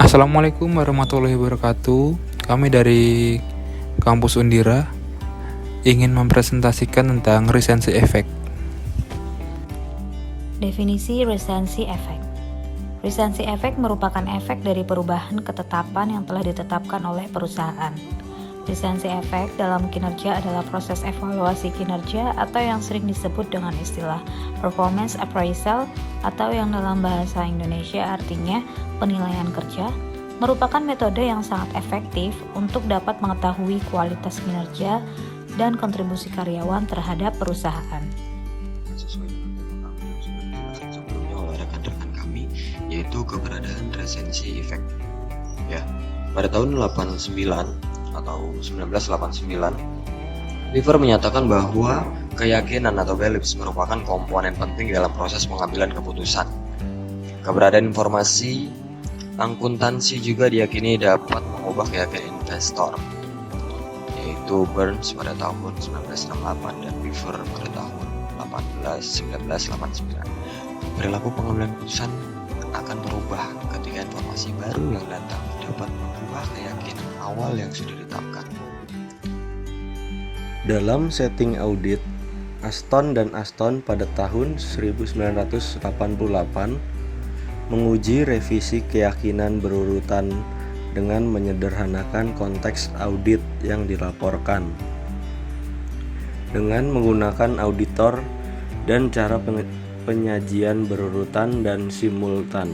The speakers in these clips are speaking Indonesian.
Assalamualaikum warahmatullahi wabarakatuh. Kami dari Kampus Undira ingin mempresentasikan tentang recency effect. Definisi recency effect. Recency effect merupakan efek dari perubahan ketetapan yang telah ditetapkan oleh perusahaan. Recency effect dalam kinerja adalah proses evaluasi kinerja atau yang sering disebut dengan istilah performance appraisal atau yang dalam bahasa Indonesia artinya penilaian kerja, merupakan metode yang sangat efektif untuk dapat mengetahui kualitas kinerja dan kontribusi karyawan terhadap perusahaan. Sesuai dengan tema kami yang sudah dijelaskan sebelumnya oleh rekan-rekan kami, yaitu keberadaan recency effect. Ya, pada tahun 89 atau 1989, Weaver menyatakan bahwa keyakinan atau beliefs merupakan komponen penting dalam proses pengambilan keputusan. Keberadaan informasi akuntansi juga diyakini dapat mengubah keyakinan investor, yaitu Burns pada tahun 1968 dan Weaver pada tahun 1989. Perilaku pengambilan keputusan akan berubah ketika informasi baru yang datang dapat mengubah keyakinan awal yang sudah ditetapkan. Dalam setting audit, Aston dan Aston pada tahun 1988 menguji revisi keyakinan berurutan dengan menyederhanakan konteks audit yang dilaporkan. Dengan menggunakan auditor dan cara penyajian berurutan dan simultan,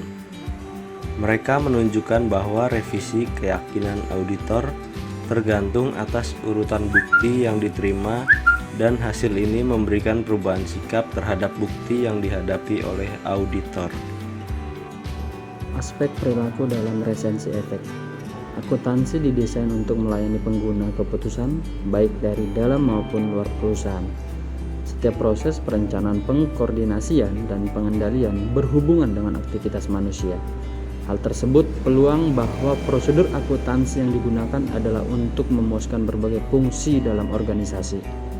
mereka menunjukkan bahwa revisi keyakinan auditor tergantung atas urutan bukti yang diterima dan hasil ini memberikan perubahan sikap terhadap bukti yang dihadapi oleh auditor. Aspek perilaku dalam recency effect. Akuntansi didesain untuk melayani pengguna keputusan baik dari dalam maupun luar perusahaan. Setiap proses perencanaan, pengkoordinasian, dan pengendalian berhubungan dengan aktivitas manusia. Hal tersebut peluang bahwa prosedur akuntansi yang digunakan adalah untuk memuaskan berbagai fungsi dalam organisasi.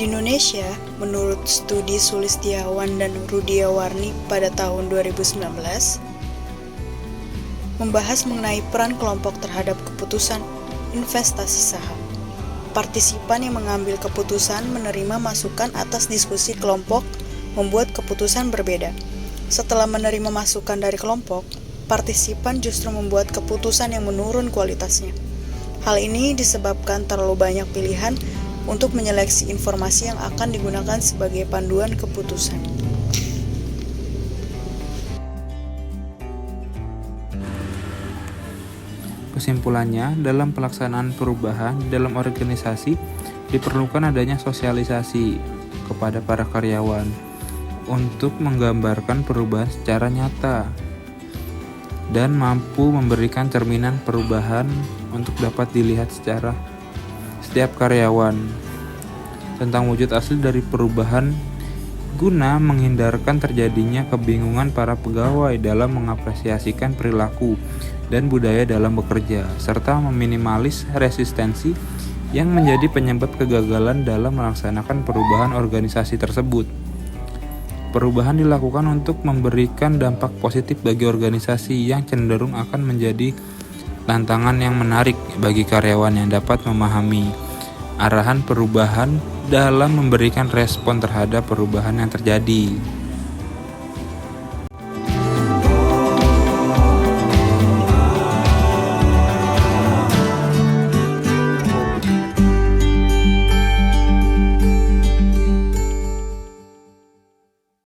Di Indonesia, menurut studi Sulistiawan dan Rudiawarni pada tahun 2019, membahas mengenai peran kelompok terhadap keputusan investasi saham. Partisipan yang mengambil keputusan menerima masukan atas diskusi kelompok membuat keputusan berbeda. Setelah menerima masukan dari kelompok, partisipan justru membuat keputusan yang menurun kualitasnya. Hal ini disebabkan terlalu banyak pilihan untuk menyeleksi informasi yang akan digunakan sebagai panduan keputusan. Kesimpulannya, dalam pelaksanaan perubahan dalam organisasi diperlukan adanya sosialisasi kepada para karyawan untuk menggambarkan perubahan secara nyata dan mampu memberikan cerminan perubahan untuk dapat dilihat secara setiap karyawan tentang wujud asli dari perubahan guna menghindarkan terjadinya kebingungan para pegawai dalam mengapresiasikan perilaku dan budaya dalam bekerja, serta meminimalis resistensi yang menjadi penyebab kegagalan dalam melaksanakan perubahan organisasi tersebut. Perubahan dilakukan untuk memberikan dampak positif bagi organisasi yang cenderung akan menjadi tantangan yang menarik bagi karyawan yang dapat memahami arahan perubahan dalam memberikan respon terhadap perubahan yang terjadi.